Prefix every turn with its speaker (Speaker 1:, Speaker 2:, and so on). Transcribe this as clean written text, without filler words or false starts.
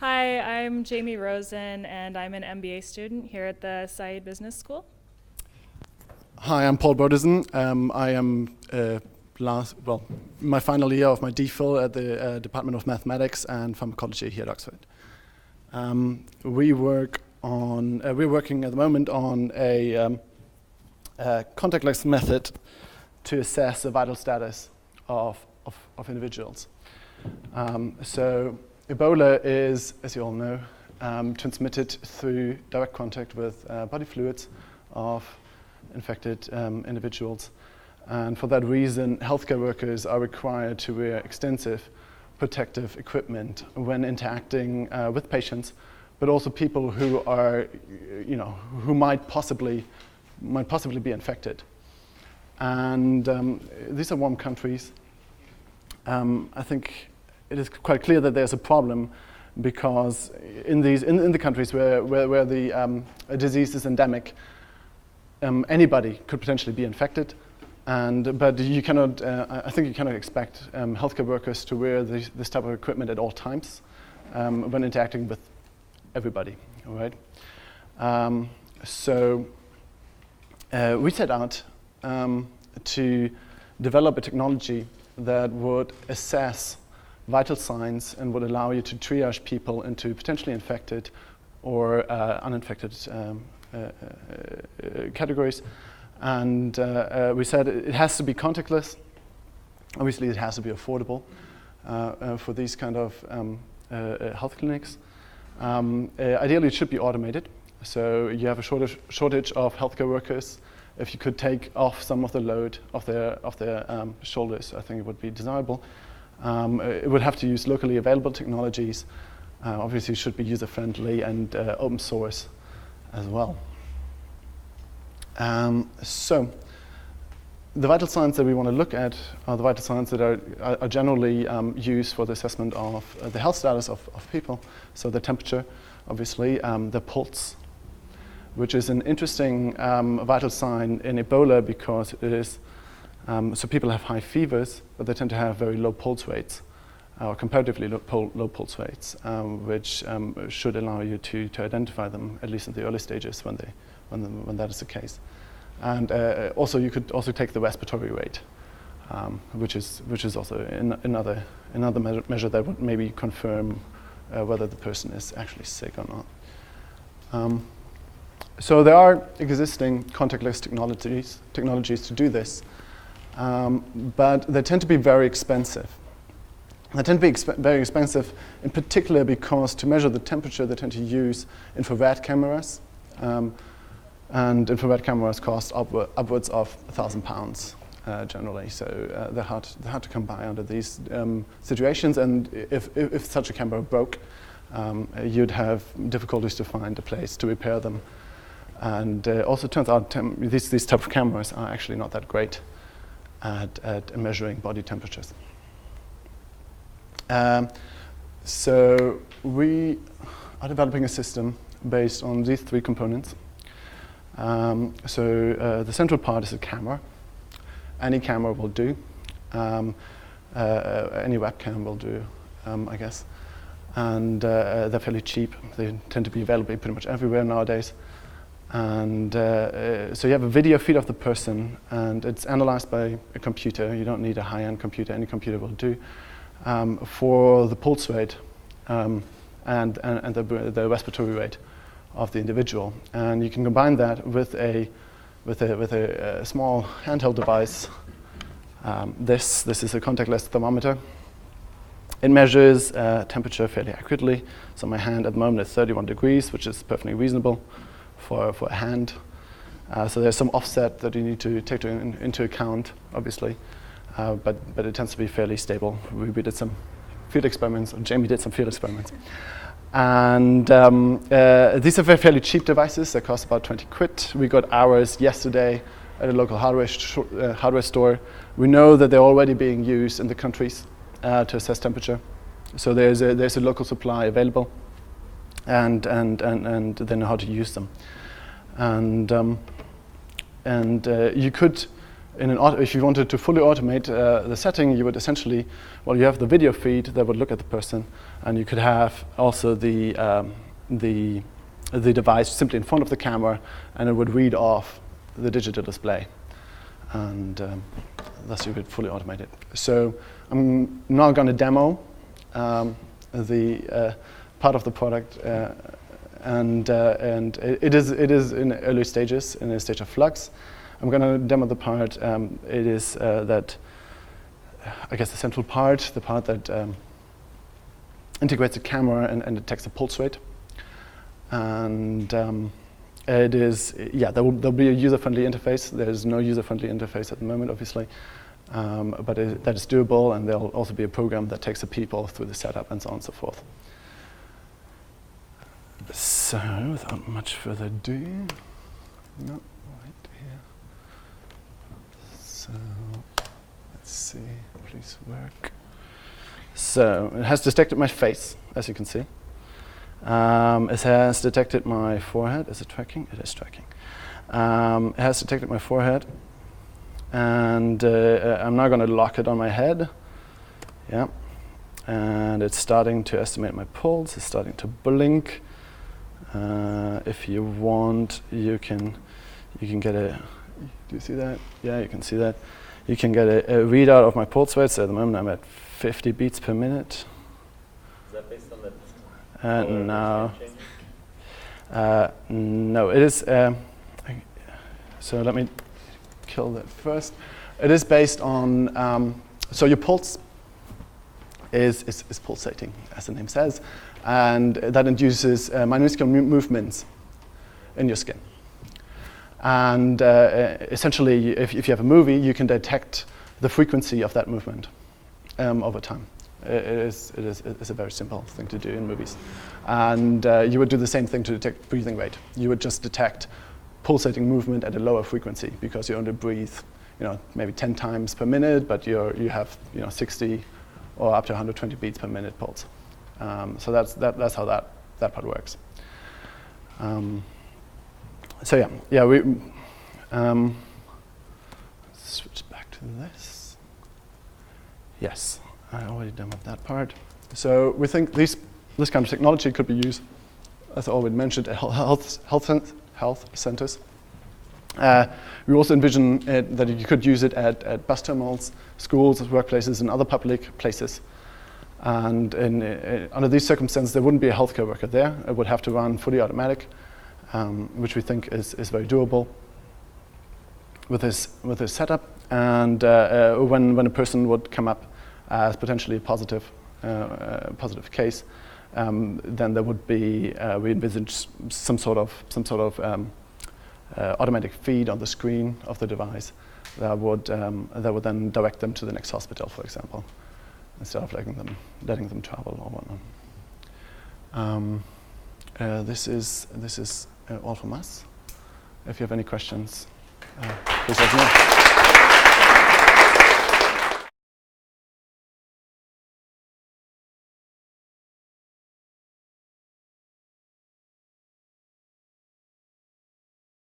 Speaker 1: Hi, I'm Jamie Rosen, and I'm an MBA student here at the Said Business School.
Speaker 2: Hi, I'm Paul Brodersen. I am my final year of my DPhil at the Department of Mathematics and Pharmacology here at Oxford. We're working at the moment on a contactless method to assess the vital status of individuals. So Ebola is, as you all know, transmitted through direct contact with body fluids of infected individuals. And for that reason, healthcare workers are required to wear extensive protective equipment when interacting with patients, but also people who are, who might possibly be infected. And these are warm countries. I think it is quite clear that there's a problem because in the countries where the disease is endemic, anybody could potentially be infected, but you cannot. I think you cannot expect healthcare workers to wear this type of equipment at all times when interacting with everybody. All right. So we set out to develop a technology that would assess vital signs and would allow you to triage people into potentially infected or uninfected categories. And we said it has to be contactless. Obviously, it has to be affordable for these kind of health clinics. Ideally, it should be automated. So you have a shortage of healthcare workers. If you could take off some of the load of their shoulders, I think it would be desirable. It would have to use locally available technologies. Obviously, it should be user-friendly and open source as well. So the vital signs that we want to look at are the vital signs that are generally used for the assessment of the health status of people. So the temperature, obviously, the pulse, which is an interesting vital sign in Ebola because it is, so people have high fevers, but they tend to have very low pulse rates, or comparatively low pulse rates, which should allow you to identify them, at least in the early stages when that is the case. And also you could also take the respiratory rate, which is also another measure that would maybe confirm whether the person is actually sick or not. So there are existing contactless technologies to do this, but they tend to be very expensive. They tend to be very expensive, in particular because to measure the temperature, they tend to use infrared cameras, and infrared cameras cost upwards of £1,000 generally. So they're hard to come by under these situations. And if such a camera broke, you'd have difficulties to find a place to repair them. And also it turns out these type of cameras are actually not that great at measuring body temperatures. So we are developing a system based on these three components. So the central part is a camera. Any camera will do. Any webcam will do, I guess. And they're fairly cheap. They tend to be available pretty much everywhere nowadays. And so you have a video feed of the person, and it's analyzed by a computer. You don't need a high-end computer. Any computer will do. For the pulse rate and the respiratory rate of the individual, and you can combine that with a small handheld device. This is a contactless thermometer. It measures temperature fairly accurately. So my hand at the moment is 31 degrees, which is perfectly reasonable for a hand. So there's some offset that you need to take into account, obviously, but it tends to be fairly stable. We did some field experiments, or Jamie did some field experiments. And these are fairly cheap devices. They cost about 20 quid. We got ours yesterday at a local hardware store. We know that they're already being used in the countries to assess temperature. So there's a local supply available, and they know how to use them. And you could if you wanted to fully automate the setting, you would essentially, well, you have the video feed that would look at the person, and you could have also the device simply in front of the camera, and it would read off the digital display, and thus you could fully automate it. So I'm now going to demo the part of the product, and it is in early stages, in a stage of flux. I'm going to demo the part. It is that, I guess, the central part, the part that integrates the camera and detects the pulse rate. And it is, yeah, there'll be a user-friendly interface. There's no user-friendly interface at the moment, obviously, but that is doable, and there'll also be a program that takes the people through the setup and so on and so forth. So, without much further ado, no, right here. So, let's see, please work. So, it has detected my face, as you can see. It has detected my forehead. Is it tracking? It is tracking. It has detected my forehead, and I'm now going to lock it on my head. Yeah, and it's starting to estimate my pulse. It's starting to blink. If you want, you can get a. Do you see that? Yeah, you can see that. You can get a readout of my pulse rate. So at the moment, I'm at 50 beats per minute.
Speaker 3: Is that based on the?
Speaker 2: No. No, it is. So let me kill that first. It is based on. So your pulse is pulsating, as the name says, and that induces minuscule movements in your skin. And essentially, if you have a movie, you can detect the frequency of that movement over time. It's a very simple thing to do in movies. And you would do the same thing to detect breathing rate. You would just detect pulsating movement at a lower frequency because you only breathe, maybe 10 times per minute, but you have 60 or up to 120 beats per minute pulse. So that's how that part works. So yeah, we switch back to this. Yes. I already demoed that part. So we think this kind of technology could be used, as I already mentioned, at health centers. We also envision that you could use it at bus terminals, schools, workplaces, and other public places. And under these circumstances, there wouldn't be a healthcare worker there. It would have to run fully automatic, which we think is very doable with this setup. And when a person would come up as potentially a positive case, then there would be we envisage some sort of automatic feed on the screen of the device that would then direct them to the next hospital, for example, instead of letting them travel or whatnot. This is all from us. If you have any questions, please let me know.